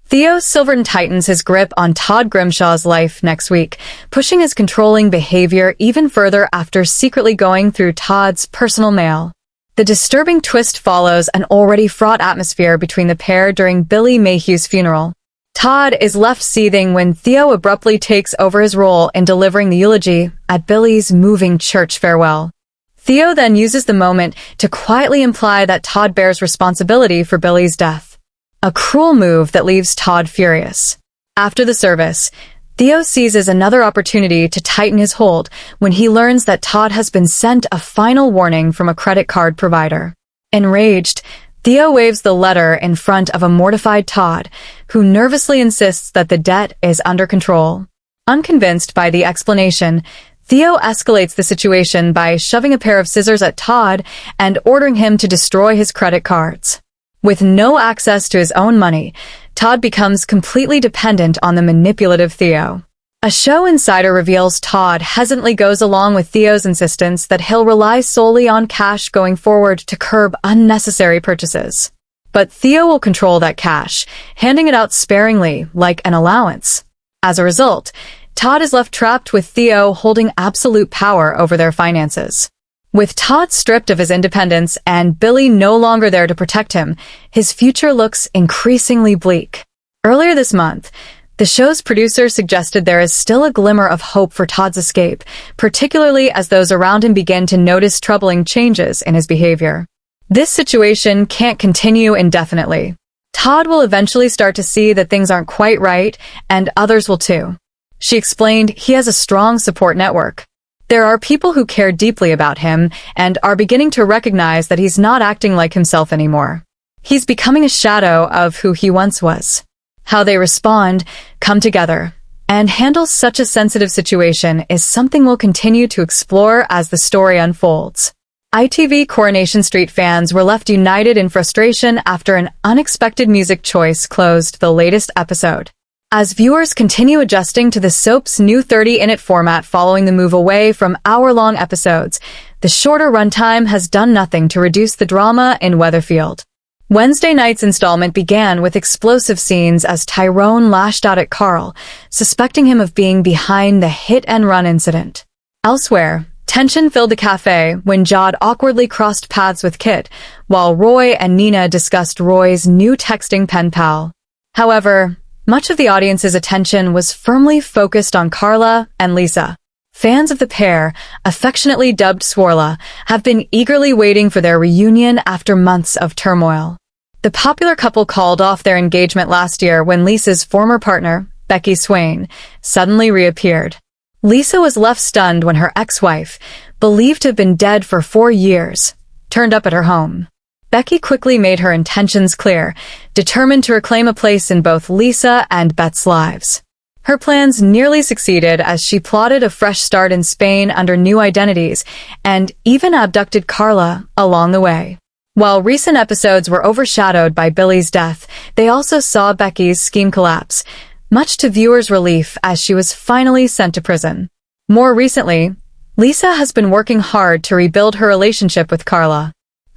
Theo Silverton tightens his grip on Todd Grimshaw's life next week, pushing his controlling behavior even further after secretly going through Todd's personal mail. The disturbing twist follows an already fraught atmosphere between the pair during Billy Mayhew's funeral. Todd is left seething when Theo abruptly takes over his role in delivering the eulogy at Billy's moving church farewell. Theo then uses the moment to quietly imply that Todd bears responsibility for Billy's death. A cruel move that leaves Todd furious. After the service, Theo seizes another opportunity to tighten his hold when he learns that Todd has been sent a final warning from a credit card provider. Enraged, Theo waves the letter in front of a mortified Todd, who nervously insists that the debt is under control. Unconvinced by the explanation, Theo escalates the situation by shoving a pair of scissors at Todd and ordering him to destroy his credit cards. With no access to his own money, Todd becomes completely dependent on the manipulative Theo. A show insider reveals Todd hesitantly goes along with Theo's insistence that he'll rely solely on cash going forward to curb unnecessary purchases. But Theo will control that cash, handing it out sparingly, like an allowance. As a result, Todd is left trapped with Theo holding absolute power over their finances. With Todd stripped of his independence and Billy no longer there to protect him, his future looks increasingly bleak. Earlier this month, the show's producer suggested there is still a glimmer of hope for Todd's escape, particularly as those around him begin to notice troubling changes in his behavior. This situation can't continue indefinitely. Todd will eventually start to see that things aren't quite right, and others will too. She explained he has a strong support network. There are people who care deeply about him and are beginning to recognize that he's not acting like himself anymore. He's becoming a shadow of who he once was. How they respond, come together, and handle such a sensitive situation is something we'll continue to explore as the story unfolds. ITV Coronation Street fans were left united in frustration after an unexpected music choice closed the latest episode. As viewers continue adjusting to the soap's new 30-minute format following the move away from hour-long episodes, the shorter runtime has done nothing to reduce the drama in Weatherfield. Wednesday night's installment began with explosive scenes as Tyrone lashed out at Carl, suspecting him of being behind the hit-and-run incident. Elsewhere, tension filled the cafe when Jod awkwardly crossed paths with Kit, while Roy and Nina discussed Roy's new texting pen pal. However, much of the audience's attention was firmly focused on Carla and Lisa. Fans of the pair, affectionately dubbed Swarla, have been eagerly waiting for their reunion after months of turmoil. The popular couple called off their engagement last year when Lisa's former partner, Becky Swain, suddenly reappeared. Lisa was left stunned when her ex-wife, believed to have been dead for 4 years, turned up at her home. Becky quickly made her intentions clear, determined to reclaim a place in both Lisa and Bet's lives. Her plans nearly succeeded as she plotted a fresh start in Spain under new identities and even abducted Carla along the way. While recent episodes were overshadowed by Billy's death, they also saw Becky's scheme collapse, much to viewers' relief as she was finally sent to prison. More recently, Lisa has been working hard to rebuild her relationship with Carla.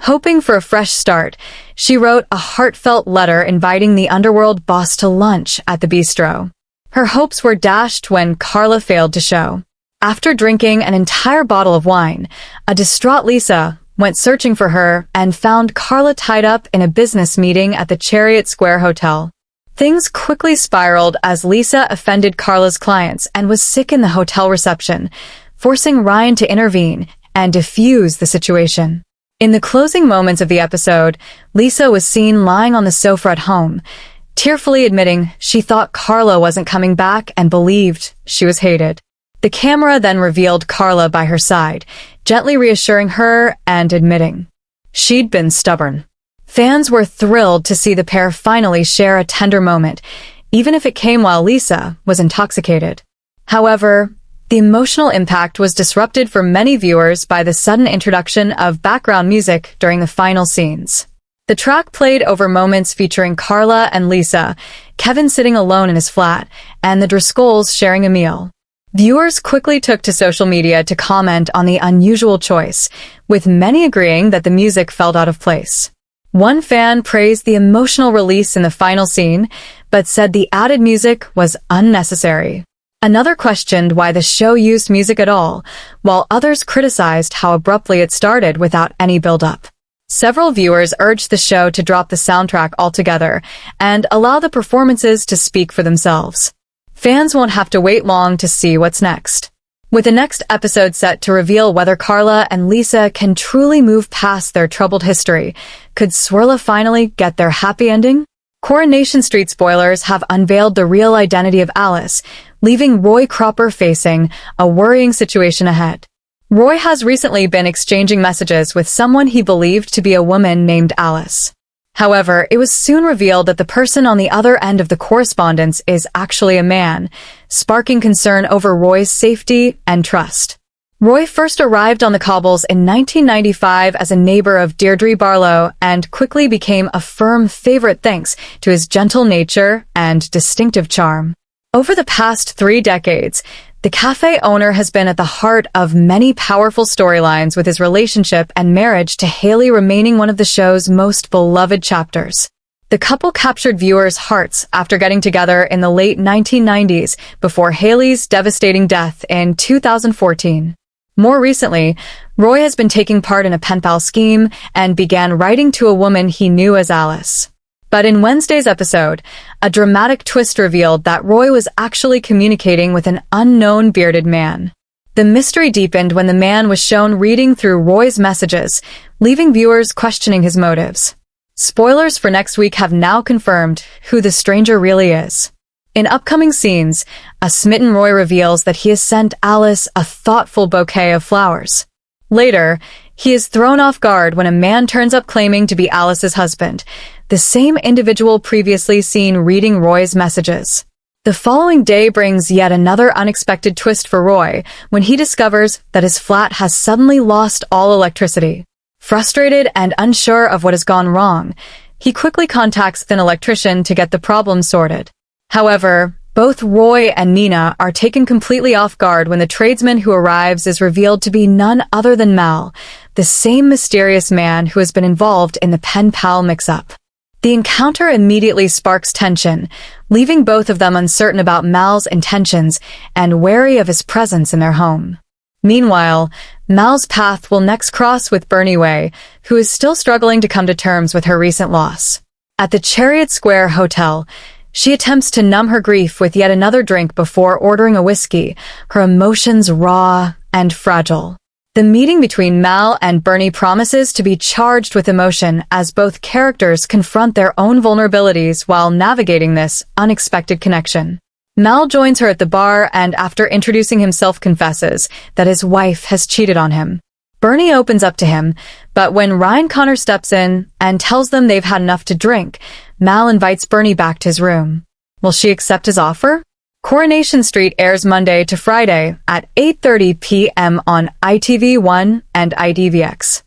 Hoping for a fresh start, she wrote a heartfelt letter inviting the underworld boss to lunch at the bistro. Her hopes were dashed when Carla failed to show. After drinking an entire bottle of wine, a distraught Lisa went searching for her and found Carla tied up in a business meeting at the Chariot Square Hotel. Things quickly spiraled as Lisa offended Carla's clients and was sick in the hotel reception, forcing Ryan to intervene and defuse the situation. In the closing moments of the episode, Lisa was seen lying on the sofa at home, tearfully admitting she thought Carla wasn't coming back and believed she was hated. The camera then revealed Carla by her side, gently reassuring her and admitting she'd been stubborn. Fans were thrilled to see the pair finally share a tender moment, even if it came while Lisa was intoxicated. However, the emotional impact was disrupted for many viewers by the sudden introduction of background music during the final scenes. The track played over moments featuring Carla and Lisa, Kevin sitting alone in his flat, and the Driscolls sharing a meal. Viewers quickly took to social media to comment on the unusual choice, with many agreeing that the music felt out of place. One fan praised the emotional release in the final scene, but said the added music was unnecessary. Another questioned why the show used music at all, while others criticized how abruptly it started without any build-up. Several viewers urged the show to drop the soundtrack altogether and allow the performances to speak for themselves. Fans won't have to wait long to see what's next. With the next episode set to reveal whether Carla and Lisa can truly move past their troubled history, could Swirla finally get their happy ending? Coronation Street spoilers have unveiled the real identity of Alice, leaving Roy Cropper facing a worrying situation ahead. Roy has recently been exchanging messages with someone he believed to be a woman named Alice. However, it was soon revealed that the person on the other end of the correspondence is actually a man, sparking concern over Roy's safety and trust. Roy first arrived on the cobbles in 1995 as a neighbor of Deirdre Barlow and quickly became a firm favorite thanks to his gentle nature and distinctive charm. Over the past 3 decades, the cafe owner has been at the heart of many powerful storylines, with his relationship and marriage to Haley remaining one of the show's most beloved chapters. The couple captured viewers' hearts after getting together in the late 1990s before Haley's devastating death in 2014. More recently, Roy has been taking part in a pen pal scheme and began writing to a woman he knew as Alice. But in Wednesday's episode, a dramatic twist revealed that Roy was actually communicating with an unknown bearded man. The mystery deepened when the man was shown reading through Roy's messages, leaving viewers questioning his motives. Spoilers for next week have now confirmed who the stranger really is. In upcoming scenes, a smitten Roy reveals that he has sent Alice a thoughtful bouquet of flowers. Later, he is thrown off guard when a man turns up claiming to be Alice's husband, the same individual previously seen reading Roy's messages. The following day brings yet another unexpected twist for Roy when he discovers that his flat has suddenly lost all electricity. Frustrated and unsure of what has gone wrong, he quickly contacts an electrician to get the problem sorted. However, both Roy and Nina are taken completely off guard when the tradesman who arrives is revealed to be none other than Mal, the same mysterious man who has been involved in the pen pal mix-up. The encounter immediately sparks tension, leaving both of them uncertain about Mal's intentions and wary of his presence in their home. Meanwhile, Mal's path will next cross with Bernie Way, who is still struggling to come to terms with her recent loss. At the Chariot Square Hotel, she attempts to numb her grief with yet another drink before ordering a whiskey, her emotions raw and fragile. The meeting between Mal and Bernie promises to be charged with emotion as both characters confront their own vulnerabilities while navigating this unexpected connection. Mal joins her at the bar and, after introducing himself, confesses that his wife has cheated on him. Bernie opens up to him, but when Ryan Connor steps in and tells them they've had enough to drink, Mal invites Bernie back to his room. Will she accept his offer? Coronation Street airs Monday to Friday at 8:30 p.m. on ITV1 and IDVX.